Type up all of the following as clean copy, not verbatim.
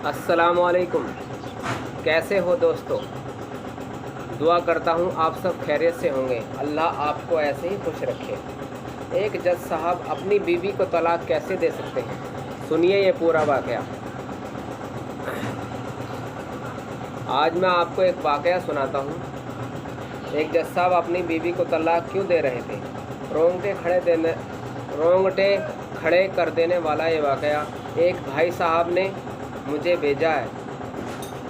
अस्सलामुअलैकुम। कैसे हो दोस्तों? दुआ करता हूँ आप सब खैरियत से होंगे। अल्लाह आपको ऐसे ही खुश रखे। एक जज साहब अपनी बीवी को तलाक कैसे दे सकते हैं? सुनिए ये पूरा वाक़या। आज मैं आपको एक वाक़या सुनाता हूँ। एक जज साहब अपनी बीवी को तलाक क्यों दे रहे थे? रोंगटे खड़े कर देने वाला ये वाक़या एक भाई साहब ने मुझे भेजा है।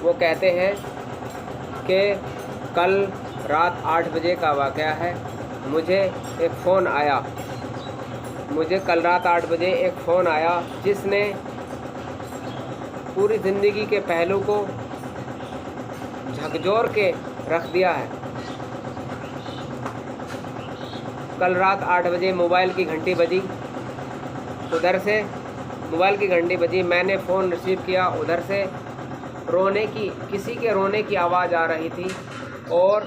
वो कहते हैं कि कल रात 8 बजे का वाक़या है। मुझे कल रात 8 बजे एक फ़ोन आया जिसने पूरी ज़िंदगी के पहलू को झकझोर के रख दिया है। कल रात 8 बजे मोबाइल की घंटी बजी। मैंने फ़ोन रिसीव किया। उधर से किसी के रोने की आवाज़ आ रही थी और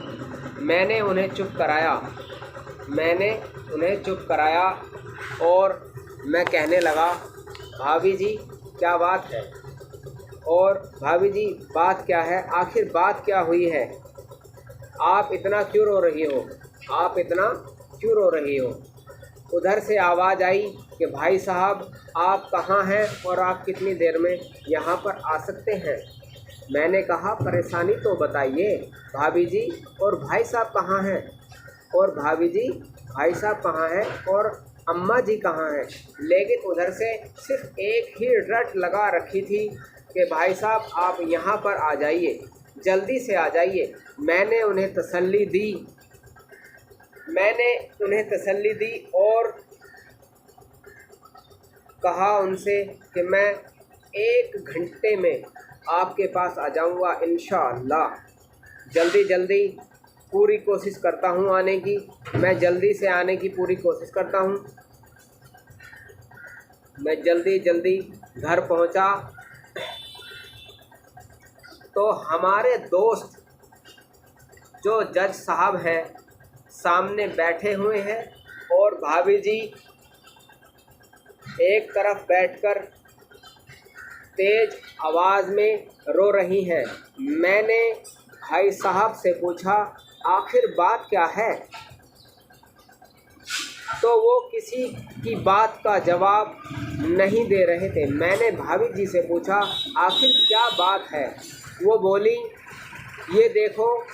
मैंने उन्हें चुप कराया और मैं कहने लगा, भाभी जी क्या बात है? और भाभी जी बात क्या है? आखिर बात क्या हुई है? आप इतना क्यों रो रही हो? उधर से आवाज़ आई कि भाई साहब आप कहाँ हैं और आप कितनी देर में यहाँ पर आ सकते हैं? मैंने कहा परेशानी तो बताइए भाभी जी, और भाई साहब कहाँ हैं? और भाभी जी भाई साहब कहाँ हैं और अम्मा जी कहाँ हैं? लेकिन उधर से सिर्फ एक ही रट लगा रखी थी कि भाई साहब आप यहाँ पर आ जाइए, जल्दी से आ जाइए। मैंने उन्हें तसल्ली दी और कहा उनसे कि मैं 1 घंटे में आपके पास आ जाऊंगा इंशाअल्लाह। जल्दी पूरी कोशिश करता हूं आने की। मैं जल्दी से आने की पूरी कोशिश करता हूं। मैं जल्दी घर पहुंचा तो हमारे दोस्त जो जज साहब हैं सामने बैठे हुए हैं और भाभी जी एक तरफ बैठकर तेज आवाज़ में रो रही हैं। मैंने भाई साहब से पूछा आखिर बात क्या है? तो वो किसी की बात का जवाब नहीं दे रहे थे। मैंने भाभी जी से पूछा आखिर क्या बात है? वो बोली, ये देखो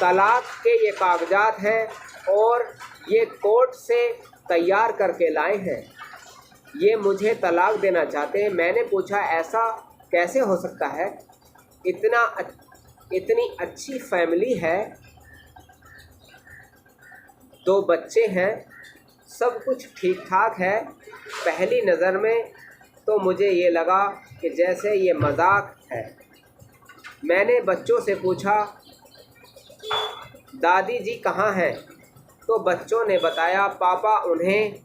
तलाक के ये कागजात हैं और ये कोर्ट से तैयार करके लाए हैं। ये मुझे तलाक देना चाहते हैं। मैंने पूछा ऐसा कैसे हो सकता है? इतनी अच्छी फैमिली है, 2 बच्चे हैं, सब कुछ ठीक ठाक है। पहली नज़र में तो मुझे ये लगा कि जैसे ये मजाक है। मैंने बच्चों से पूछा दादी जी कहाँ हैं? तो बच्चों ने बताया पापा उन्हें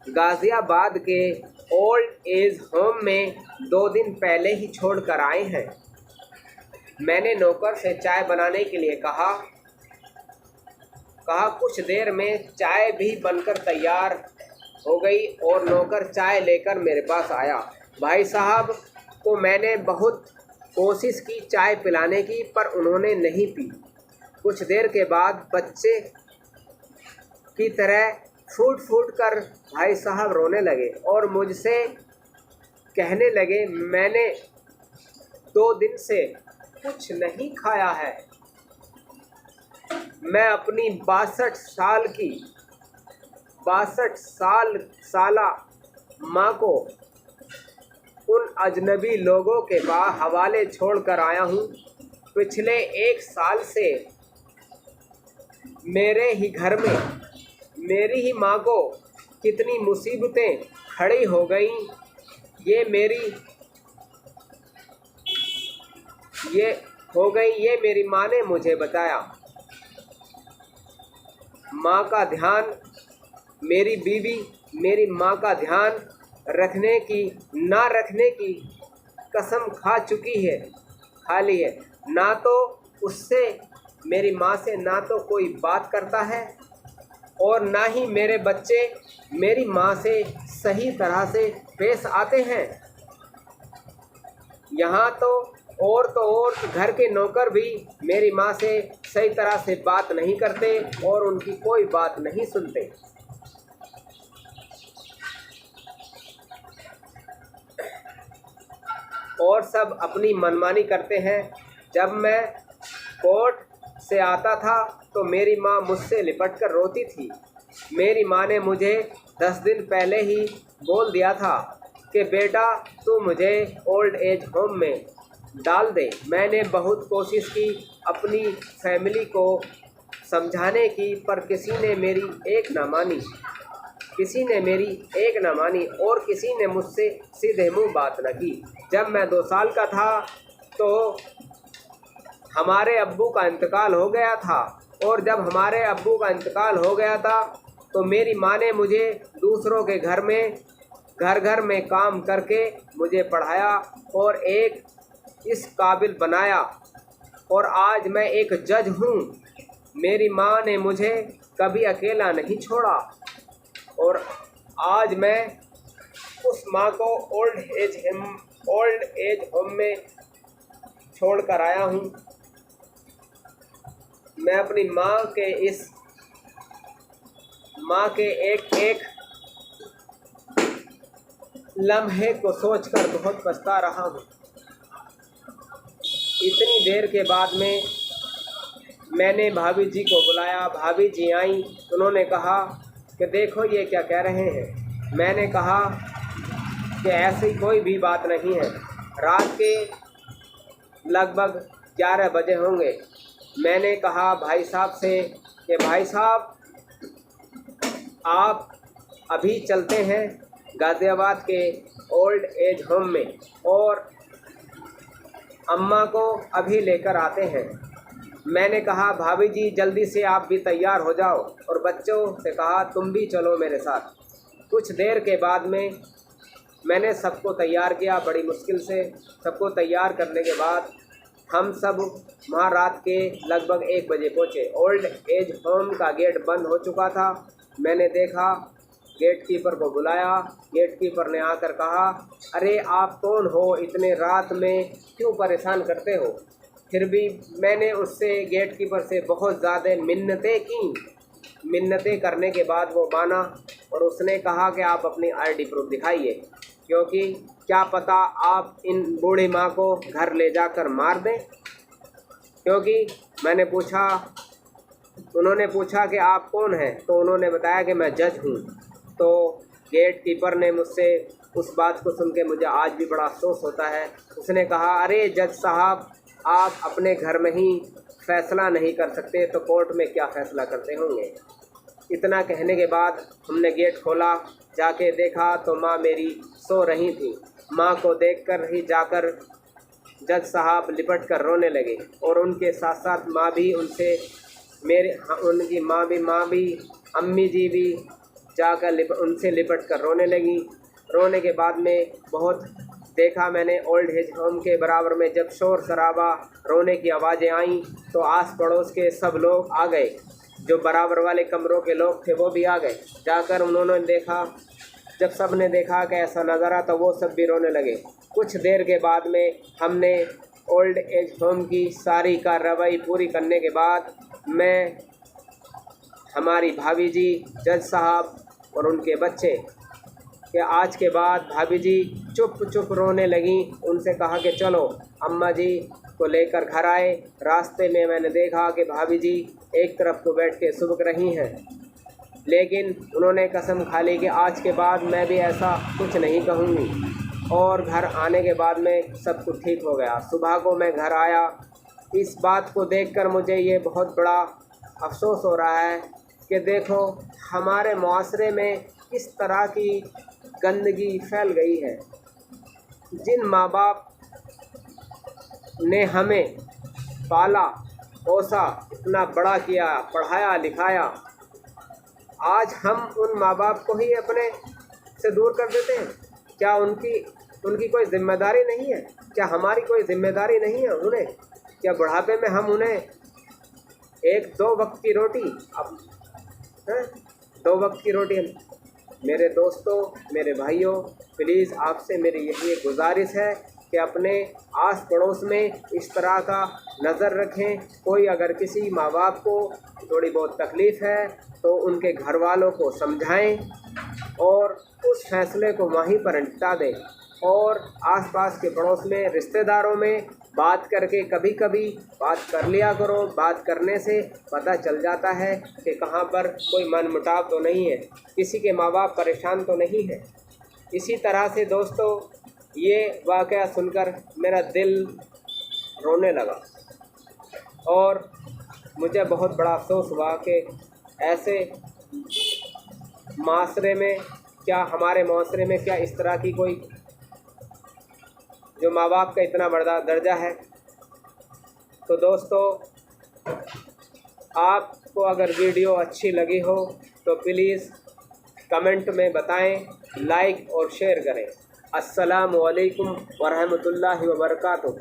गाज़ियाबाद के ओल्ड एज होम में 2 दिन पहले ही छोड़ कर आए हैं। मैंने नौकर से चाय बनाने के लिए कहा कुछ देर में चाय भी बनकर तैयार हो गई और नौकर चाय लेकर मेरे पास आया। भाई साहब को मैंने बहुत कोशिश की चाय पिलाने की, पर उन्होंने नहीं पी। कुछ देर के बाद बच्चे की तरह फूट कर भाई साहब रोने लगे और मुझसे कहने लगे मैंने 2 दिन से कुछ नहीं खाया है। मैं अपनी 62 साला माँ को उन अजनबी लोगों के हवाले छोड़ कर आया हूँ। पिछले 1 साल से मेरे ही घर में मेरी ही माँ को कितनी मुसीबतें खड़ी हो गईं, ये मेरी माँ ने मुझे बताया। माँ का ध्यान मेरी बीवी मेरी माँ का ध्यान रखने की ना रखने की कसम खा ली है। ना तो उससे मेरी माँ से ना तो कोई बात करता है और ना ही मेरे बच्चे मेरी माँ से सही तरह से पेश आते हैं। यहाँ तो और घर के नौकर भी मेरी माँ से सही तरह से बात नहीं करते और उनकी कोई बात नहीं सुनते। और सब अपनी मनमानी करते हैं। जब मैं कोर्ट से आता था तो मेरी माँ मुझसे लिपट कर रोती थी। मेरी माँ ने मुझे 10 दिन पहले ही बोल दिया था कि बेटा तू मुझे ओल्ड एज होम में डाल दे। मैंने बहुत कोशिश की अपनी फैमिली को समझाने की, पर किसी ने मेरी एक ना मानी और किसी ने मुझसे सीधे मुंह बात न की। जब मैं 2 साल का था तो हमारे अब्बू का इंतकाल हो गया था, और जब हमारे अब्बू का इंतकाल हो गया था तो मेरी माँ ने मुझे दूसरों के घर में काम करके मुझे पढ़ाया और एक इस काबिल बनाया, और आज मैं एक जज हूँ। मेरी माँ ने मुझे कभी अकेला नहीं छोड़ा, और आज मैं उस माँ को ओल्ड एज होम में छोड़ कर आया हूँ। मैं अपनी माँ के एक लम्हे को सोचकर बहुत पछता रहा हूँ। इतनी देर के बाद में मैंने भाभी जी को बुलाया। भाभी जी आई। उन्होंने कहा कि देखो ये क्या कह रहे हैं। मैंने कहा कि ऐसी कोई भी बात नहीं है। रात के लगभग 11 बजे होंगे। मैंने कहा भाई साहब से कि भाई साहब आप अभी चलते हैं गाज़ियाबाद के ओल्ड एज होम में और अम्मा को अभी लेकर आते हैं। मैंने कहा भाभी जी जल्दी से आप भी तैयार हो जाओ, और बच्चों से कहा तुम भी चलो मेरे साथ। कुछ देर के बाद में मैंने सबको तैयार किया। बड़ी मुश्किल से सबको तैयार करने के बाद हम सब वहाँ रात के लगभग 1 बजे पहुँचे। ओल्ड एज होम का गेट बंद हो चुका था। मैंने देखा, गेट कीपर को बुलाया। गेट कीपर ने आकर कहा अरे आप कौन हो, इतने रात में क्यों परेशान करते हो। फिर भी मैंने उससे गेट कीपर से बहुत ज़्यादा मिन्नतें की। मिन्नतें करने के बाद वो माना और उसने कहा कि आप अपनी आईडी प्रूफ दिखाइए, क्योंकि क्या पता आप इन बूढ़ी माँ को घर ले जाकर मार दें। क्योंकि उन्होंने पूछा कि आप कौन हैं, तो उन्होंने बताया कि मैं जज हूँ। तो गेट कीपर ने मुझसे उस बात को सुन के मुझे आज भी बड़ा अफसोस होता है। उसने कहा अरे जज साहब आप अपने घर में ही फ़ैसला नहीं कर सकते तो कोर्ट में क्या फ़ैसला करते होंगे। इतना कहने के बाद हमने गेट खोला। जाके देखा तो माँ मेरी सो रही थी। माँ को देखकर ही जाकर जज साहब लिपट कर रोने लगे, और उनके साथ साथ माँ भी उनकी माँ भी अम्मी जी भी जाकर उनसे लिपट कर रोने लगी। रोने के बाद में बहुत देखा मैंने ओल्ड एज होम के बराबर में जब शोर शराबा रोने की आवाज़ें आईं तो आस पड़ोस के सब लोग आ गए। जो बराबर वाले कमरों के लोग थे वो भी आ गए। जाकर उन्होंने देखा, जब सब ने देखा कि ऐसा नज़ारा तो वो सब भी रोने लगे। कुछ देर के बाद में हमने ओल्ड एज होम की सारी कार्रवाई पूरी करने के बाद मैं, हमारी भाभी जी, जज साहब और उनके बच्चे कि आज के बाद भाभी जी चुप रोने लगी। उनसे कहा कि चलो अम्मा जी को लेकर घर आए। रास्ते में मैंने देखा कि भाभी जी एक तरफ को बैठ के सुबक रही हैं, लेकिन उन्होंने कसम खा ली कि आज के बाद मैं भी ऐसा कुछ नहीं कहूँगी। और घर आने के बाद में सब कुछ ठीक हो गया। सुबह को मैं घर आया। इस बात को देखकर मुझे ये बहुत बड़ा अफसोस हो रहा है कि देखो हमारे मुआशरे में किस तरह की गंदगी फैल गई है। जिन माँ बाप ने हमें पाला पोसा, इतना बड़ा किया, पढ़ाया लिखाया, आज हम उन माँ बाप को ही अपने से दूर कर देते हैं। क्या उनकी कोई जिम्मेदारी नहीं है? क्या हमारी कोई जिम्मेदारी नहीं है उन्हें? क्या बुढ़ापे में हम उन्हें 1-2 वक्त की रोटी हैं 2 वक्त की रोटी। मेरे दोस्तों, मेरे भाइयों, प्लीज़ आपसे मेरी यही एक गुजारिश है कि अपने आस पड़ोस में इस तरह का नज़र रखें। कोई अगर किसी माँ बाप को थोड़ी बहुत तकलीफ़ है तो उनके घर वालों को समझाएं और उस फैसले को वहीं पर निपटा दें। और आसपास के पड़ोस में रिश्तेदारों में बात करके कभी कभी बात कर लिया करो। बात करने से पता चल जाता है कि कहाँ पर कोई मनमुटाव तो नहीं है, किसी के माँ बाप परेशान तो नहीं है। इसी तरह से दोस्तों ये वाक़या सुनकर मेरा दिल रोने लगा और मुझे बहुत बड़ा अफसोस हुआ कि ऐसे माशरे में, क्या हमारे माशरे में क्या इस तरह की कोई जो माँ बाप का इतना बड़ा दर्जा है। तो दोस्तों आपको अगर वीडियो अच्छी लगी हो तो प्लीज़ कमेंट में बताएं, लाइक और शेयर करें। अस्सलामु अलैकुम वरहमतुल्लाहि वबरकातुहू।